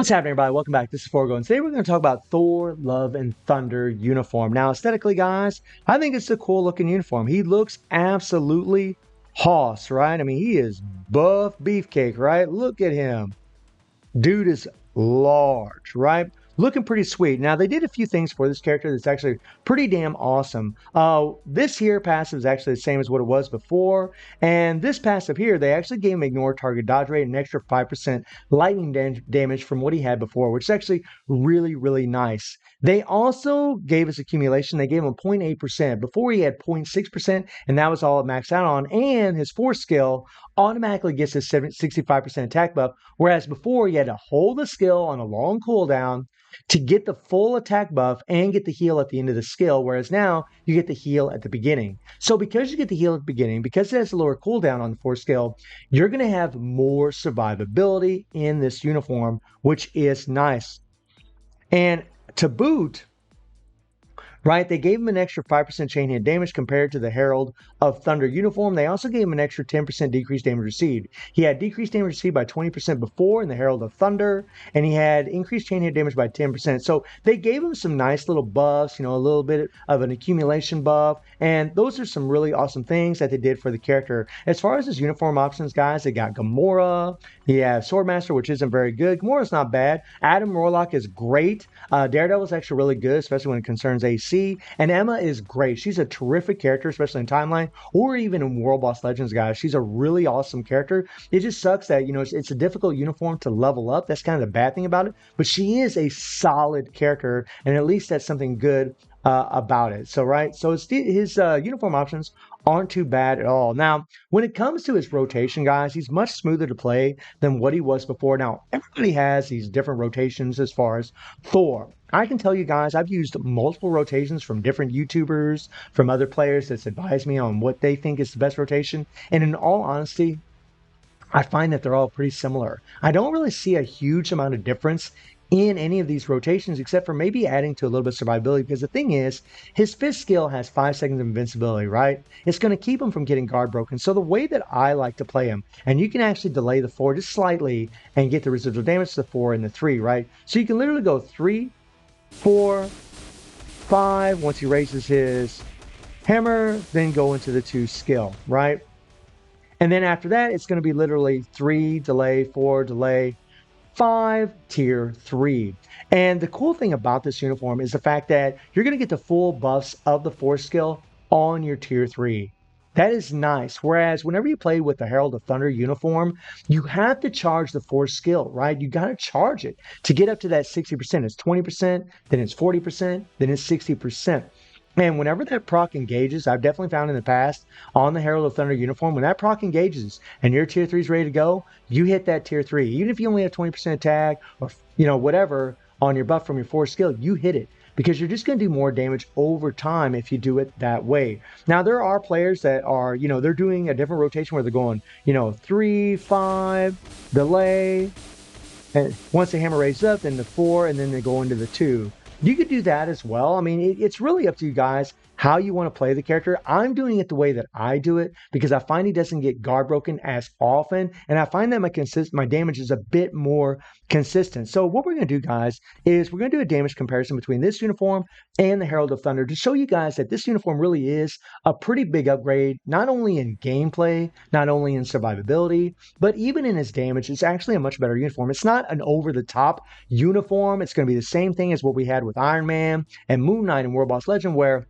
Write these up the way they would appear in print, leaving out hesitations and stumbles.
What's happening, everybody? Welcome back. This is Forgo, and today we're going to talk about Thor Love and Thunder uniform. Now, aesthetically, guys, I think it's a cool looking uniform. He looks absolutely hoss, right? I mean, he is buff beefcake, right? Look at him. Dude is large, right? Looking pretty sweet. Now, they did a few things for this character that's actually pretty damn awesome. This here passive is actually the same as what it was before. And this passive here, they actually gave him ignore target dodge rate and an extra 5% lightning damage from what he had before, which is actually really, really nice. They also gave us accumulation. They gave him 0.8%. Before he had 0.6%, and that was all it maxed out on. And his force skill automatically gets his 65% attack buff, whereas before you had to hold the skill on a long cooldown to get the full attack buff and get the heal at the end of the skill, whereas now you get the heal at the beginning. So because you get the heal at the beginning, because it has a lower cooldown on the force skill, you're going to have more survivability in this uniform, which is nice. And to boot, right? They gave him an extra 5% chain hit damage compared to the Herald of Thunder uniform. They also gave him an extra 10% decreased damage received. He had decreased damage received by 20% before in the Herald of Thunder, and he had increased chain hit damage by 10%. So they gave him some nice little buffs, a little bit of an accumulation buff, and those are some really awesome things that they did for the character. As far as his uniform options, guys, they got Gamora, he has Swordmaster, which isn't very good. Gamora's not bad. Adam Warlock is great. Daredevil's actually really good, especially when it concerns AC. And Emma is great. She's a terrific character, especially in Timeline or even in World Boss Legends, guys. She's a really awesome character. It just sucks that, it's a difficult uniform to level up. That's kind of the bad thing about it. But she is a solid character, and at least that's something good about it. So, right. So his uniform options aren't too bad at all. Now, when it comes to his rotation, guys, he's much smoother to play than what he was before. Now, everybody has these different rotations as far as Thor. I can tell you guys, I've used multiple rotations from different YouTubers, from other players that's advised me on what they think is the best rotation. And in all honesty, I find that they're all pretty similar. I don't really see a huge amount of difference in any of these rotations, except for maybe adding to a little bit of survivability, because the thing is, his fifth skill has 5 seconds of invincibility, right? It's going to keep him from getting guard broken. So the way that I like to play him, and you can actually delay the 4 just slightly and get the residual damage to the 4 and the 3, right? So you can literally go 3, 4, 5, once he raises his hammer, then go into the 2 skill, right? And then after that, it's going to be literally 3, delay, 4, delay, 5, tier 3. And the cool thing about this uniform is the fact that you're going to get the full buffs of the force skill on your tier 3. That is nice. Whereas whenever you play with the Herald of Thunder uniform, you have to charge the force skill, right? You got to charge it to get up to that 60%. It's 20%, then it's 40%, then it's 60%. And whenever that proc engages, I've definitely found in the past on the Herald of Thunder uniform, when that proc engages and your tier 3 is ready to go, you hit that tier 3. Even if you only have 20% attack or, whatever on your buff from your force skill, you hit it, because you're just going to do more damage over time if you do it that way. Now, there are players that are, they're doing a different rotation where they're going, 3, 5, delay, and once the hammer raises up, then the 4, and then they go into the 2. You could do that as well. I mean, it's really up to you guys how you want to play the character. I'm doing it the way that I do it because I find he doesn't get guard broken as often, and I find that my damage is a bit more consistent. So what we're going to do, guys, is we're going to do a damage comparison between this uniform and the Herald of Thunder to show you guys that this uniform really is a pretty big upgrade, not only in gameplay, not only in survivability, but even in his damage. It's actually a much better uniform. It's not an over-the-top uniform. It's going to be the same thing as what we had with Iron Man and Moon Knight in World Boss Legend, where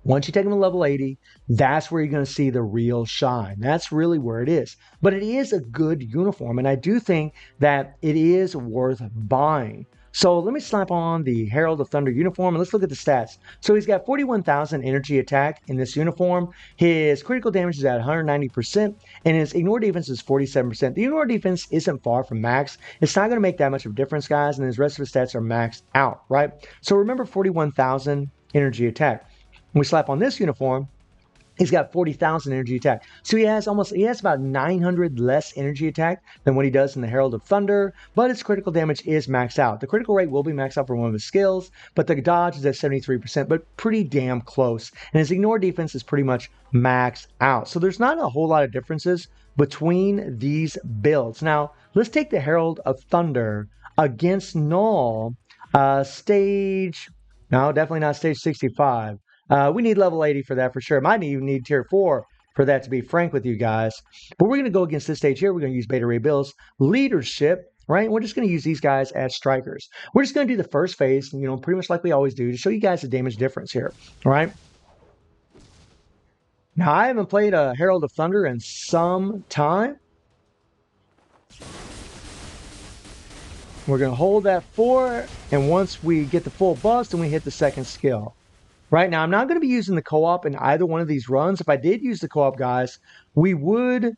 once you take them to level 80, that's where you're going to see the real shine. That's really where it is. But it is a good uniform, and I do think that it is worth buying. So let me slap on the Herald of Thunder uniform, and let's look at the stats. So he's got 41,000 energy attack in this uniform. His critical damage is at 190%, and his ignore defense is 47%. The ignore defense isn't far from max. It's not going to make that much of a difference, guys, and his rest of his stats are maxed out, right? So remember 41,000 energy attack. When we slap on this uniform, he's got 40,000 energy attack. So he has about 900 less energy attack than what he does in the Herald of Thunder, but his critical damage is maxed out. The critical rate will be maxed out for one of his skills, but the dodge is at 73%, but pretty damn close. And his ignore defense is pretty much maxed out. So there's not a whole lot of differences between these builds. Now, let's take the Herald of Thunder against Null, stage, no, definitely not stage 65. We need level 80 for that for sure. Might even need tier 4 for that, to be frank with you guys. But we're going to go against this stage here. We're going to use Beta Ray Bill's leadership, right? We're just going to use these guys as strikers. We're just going to do the first phase, pretty much like we always do, to show you guys the damage difference here, all right? Now, I haven't played a Herald of Thunder in some time. We're going to hold that 4, and once we get the full bust, then we hit the second skill. Right now, I'm not going to be using the co-op in either one of these runs. If I did use the co-op, guys, we would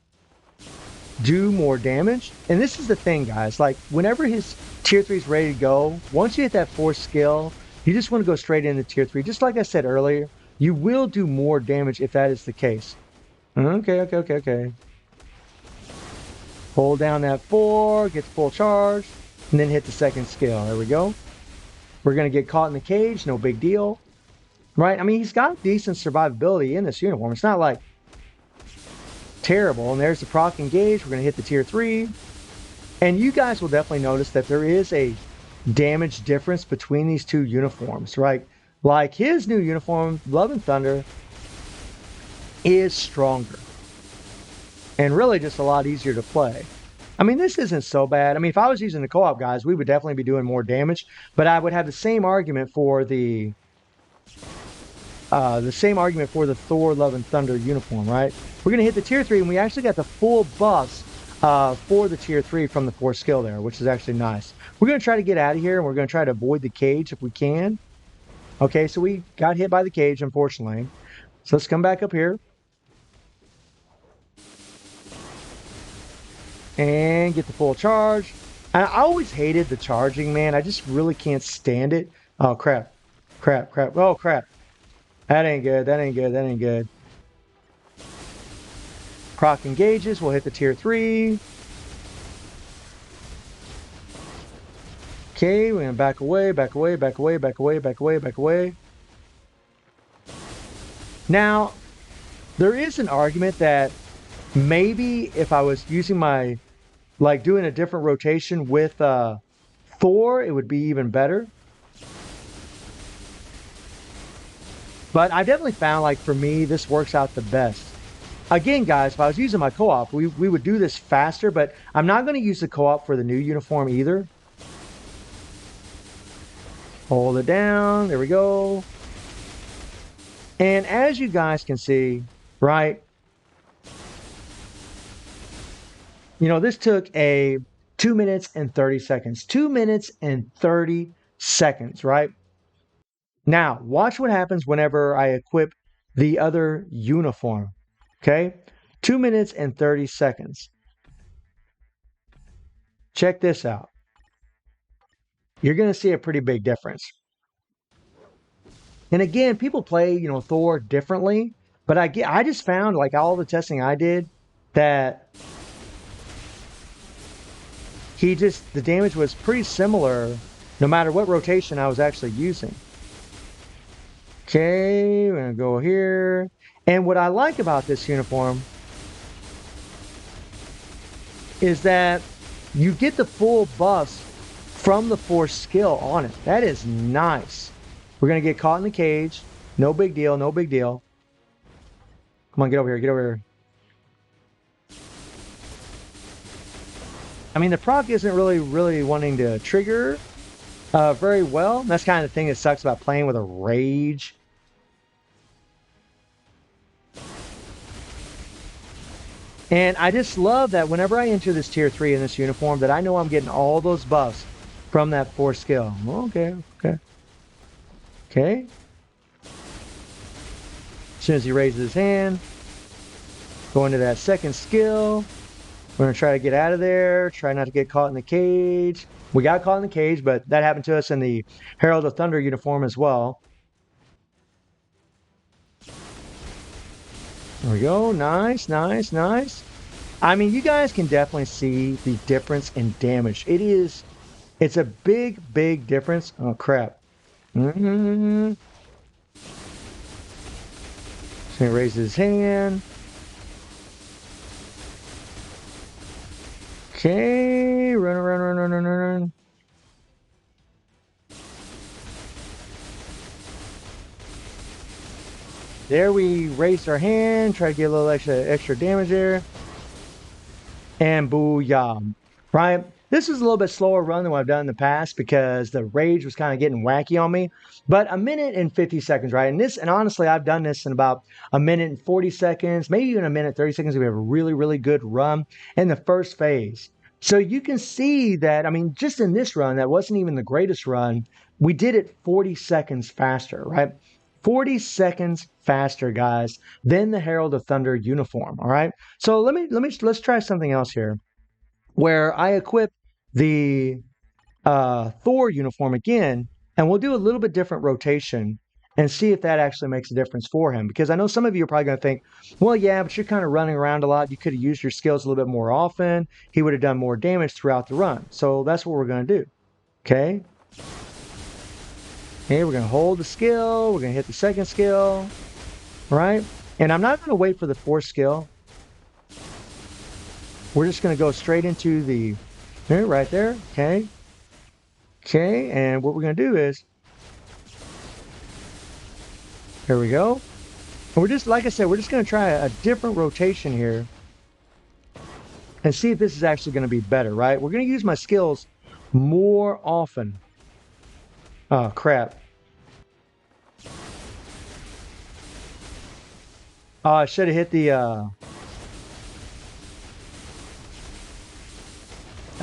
do more damage. And this is the thing, guys. Like, whenever his tier 3 is ready to go, once you hit that 4th skill, you just want to go straight into tier 3. Just like I said earlier, you will do more damage if that is the case. Okay. Hold down that 4, get the full charge, and then hit the second skill. There we go. We're going to get caught in the cage. No big deal. Right? I mean, he's got decent survivability in this uniform. It's not like terrible. And there's the proc engage. We're going to hit the tier 3. And you guys will definitely notice that there is a damage difference between these two uniforms, right? Like his new uniform, Love and Thunder, is stronger. And really just a lot easier to play. I mean, this isn't so bad. I mean, if I was using the co-op, guys, we would definitely be doing more damage. But I would have the same argument for the Thor Love and Thunder uniform, right? We're going to hit the tier 3, and we actually got the full buffs for the tier 3 from the 4th skill there, which is actually nice. We're going to try to get out of here, and we're going to try to avoid the cage if we can. Okay, so we got hit by the cage, unfortunately. So let's come back up here. And get the full charge. I always hated the charging, man. I just really can't stand it. Oh, crap. Oh, crap. That ain't good. Proc engages. We'll hit the tier 3. Okay, we're going to back away. Now, there is an argument that maybe if I was using my, like doing a different rotation with Thor, it would be even better. But I definitely found, like, for me, this works out the best. Again, guys, if I was using my co-op, we would do this faster, but I'm not going to use the co-op for the new uniform either. Hold it down. There we go. And as you guys can see, right, this took a 2 minutes and 30 seconds. 2 minutes and 30 seconds, right? Now, watch what happens whenever I equip the other uniform. Okay? 2 minutes and 30 seconds. Check this out. You're going to see a pretty big difference. And again, people play, Thor differently. But I just found, like all the testing I did, that the damage was pretty similar no matter what rotation I was actually using. Okay, we're going to go here. And what I like about this uniform is that you get the full buffs from the 4th skill on it. That is nice. We're going to get caught in the cage. No big deal. Come on, get over here. I mean, the proc isn't really wanting to trigger very well. That's kind of the thing that sucks about playing with a rage. And I just love that whenever I enter this tier 3 in this uniform, that I know I'm getting all those buffs from that 4th skill. Okay. As soon as he raises his hand, go into that 2nd skill. We're going to try to get out of there. Try not to get caught in the cage. We got caught in the cage, but that happened to us in the Herald of Thunder uniform as well. There we go. Nice. I mean, you guys can definitely see the difference in damage. It's a big difference. Oh, crap. So he raises his hand. Okay, run. there we raised our hand, try to get a little extra damage there. And booyah, right? This is a little bit slower run than what I've done in the past because the rage was kind of getting wacky on me. But a minute and 50 seconds, right? And honestly, I've done this in about a minute and 40 seconds, maybe even a minute 30 seconds. We have a really, really good run in the first phase. So you can see that, I mean, just in this run, that wasn't even the greatest run. We did it 40 seconds faster, right? 40 seconds faster, guys, than the Herald of Thunder uniform, all right? So let's try something else here, where I equip the Thor uniform again, and we'll do a little bit different rotation and see if that actually makes a difference for him. Because I know some of you are probably going to think, well, yeah, but you're kind of running around a lot. You could have used your skills a little bit more often. He would have done more damage throughout the run. So that's what we're going to do. Okay. Okay, we're going to hold the skill. We're going to hit the second skill. Right? And I'm not going to wait for the fourth skill. We're just going to go straight into the, there, right there. Okay. Okay, and what we're going to do is, here we go. And we're just, like I said, we're just going to try a different rotation here and see if this is actually going to be better, right? We're going to use my skills more often. Oh, crap. Oh, I should have hit the, I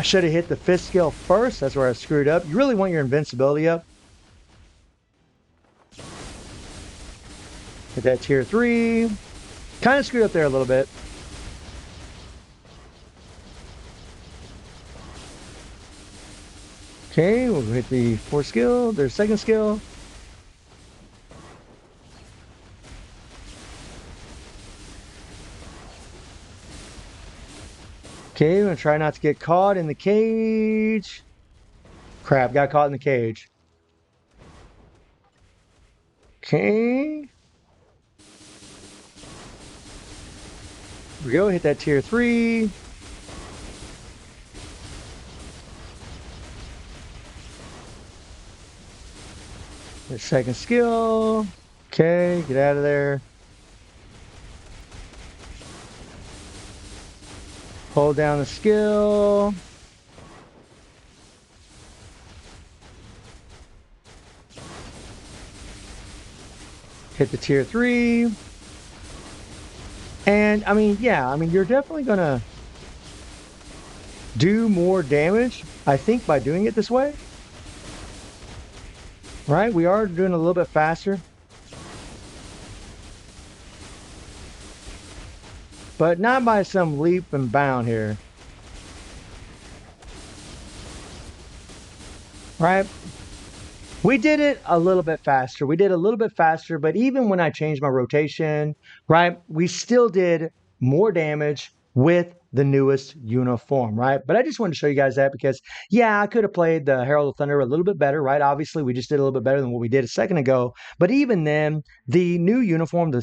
should have hit the fifth skill first. That's where I screwed up. You really want your invincibility up. Hit that tier 3. Kind of screwed up there a little bit. Okay, we'll hit the fourth skill. There's second skill. Okay, we're going to try not to get caught in the cage. Crap, got caught in the cage. Okay. Here we go, hit that tier 3. The second skill. Okay, get out of there. Hold down the skill. Hit the tier 3. And I mean, yeah, I mean, you're definitely gonna do more damage, I think, by doing it this way. Right? We are doing a little bit faster. But not by some leap and bound here. Right? We did it a little bit faster. We did a little bit faster, but even when I changed my rotation, right, we still did more damage with the newest uniform, right? But I just wanted to show you guys that because, yeah, I could have played the Herald of Thunder a little bit better, right? Obviously, we just did a little bit better than what we did a second ago. But even then, the new uniform, the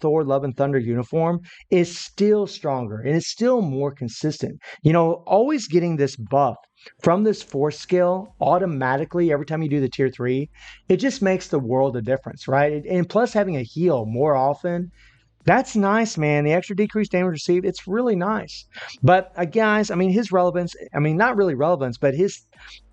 Thor Love and Thunder uniform, is still stronger and it's still more consistent. You know, always getting this buff from this force skill automatically every time you do the tier 3, it just makes the world of difference, right? And plus having a heal more often, that's nice, man. The extra decreased damage received, it's really nice. But guys, I mean, his relevance, I mean, not really relevance, but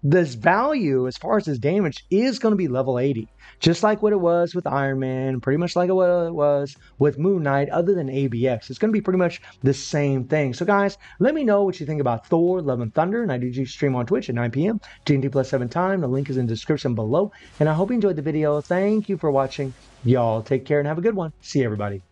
this value as far as his damage is going to be level 80. Just like what it was with Iron Man, pretty much like what it was with Moon Knight, other than ABX. It's going to be pretty much the same thing. So guys, let me know what you think about Thor, Love and Thunder. And I do stream on Twitch at 9 p.m. TNT+7 time. The link is in the description below. And I hope you enjoyed the video. Thank you for watching. Y'all take care and have a good one. See you, everybody.